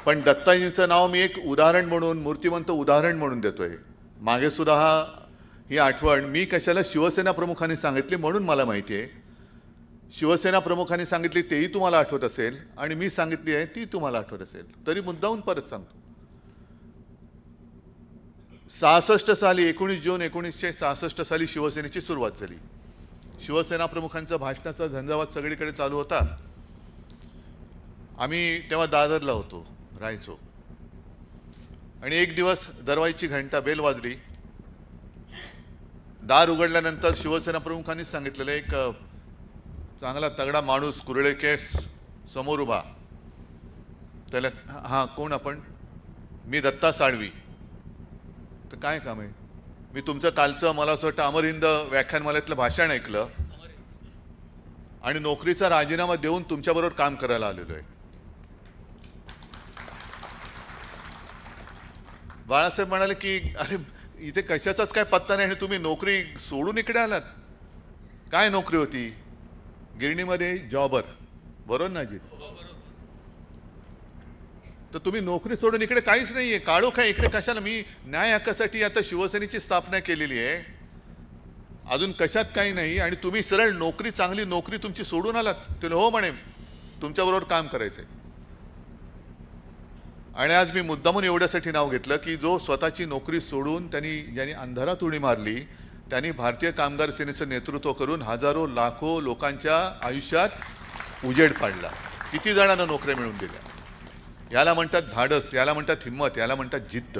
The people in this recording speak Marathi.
पण दत्ताजींचं नाव मी एक उदाहरण म्हणून, मूर्तिमंत उदाहरण म्हणून देतोय. मागे सुद्धा ही आठवण मी कशाला शिवसेना प्रमुखांनी सांगितली म्हणून मला माहिती आहे. शिवसेना प्रमुखांनी सांगितली तेही तुम्हाला आठवत असेल आणि मी सांगितली आहे ती तुम्हाला आठवत असेल, तरी मुद्दाहून परत सांगतो. 66 साली 19 जून 1966 साली शिवसेनेची सुरुवात झाली. शिवसेना प्रमुखांचा भाषणाचा झंझावात सगळीकडे चालू होता. आम्ही तेव्हा दादरला होतो, राहायचो. आणि एक दिवस दरवाजाची घंटा बेल वाजली. दार उघडल्यानंतर शिवसेना प्रमुखांनी सांगितलेलं एक चांगला तगडा माणूस, कुरळे केस, समोर उभा. त्याला हां कोण आपण? मी दत्ता साळवी. तर काय काम आहे? मी तुमचं कालचं मला असं वाटतं अमर हिंद व्याख्यानमालेतलं भाषण ऐकलं आणि नोकरीचा राजीनामा देऊन तुमच्याबरोबर काम करायला आलेलो आहे. बाळासाहेब म्हणाले की अरे इथे कशाचाच काय पत्ता नाही आणि तुम्ही नोकरी सोडून इकडे आलात. काय नोकरी होती? गिरणीमध्ये जॉबर, बरोबर ना अजित? तर तुम्ही नोकरी सोडून इकडे काहीच नाहीये, काळोख आहे इकडे, कशाला? मी न्याय हक्कासाठी आता शिवसेनेची स्थापना केलेली आहे, अजून कशात काही नाही आणि तुम्ही सरळ नोकरी, चांगली नोकरी तुमची सोडून आलात. ते हो म्हणे तुमच्याबरोबर काम करायचंय. आणि आज मी मुद्दामून एवढ्यासाठी नाव घेतलं की जो स्वतःची नोकरी सोडून ज्यांनी अंधारात उडी मारली, त्यांनी भारतीय कामगार सेनेचं नेतृत्व करून हजारो लाखो लोकांच्या आयुष्यात उजेड पाडला. किती जणांना नोकऱ्या मिळवून दिल्या. याला म्हणतात धाडस, याला म्हणतात हिम्मत, याला म्हणतात जिद्द.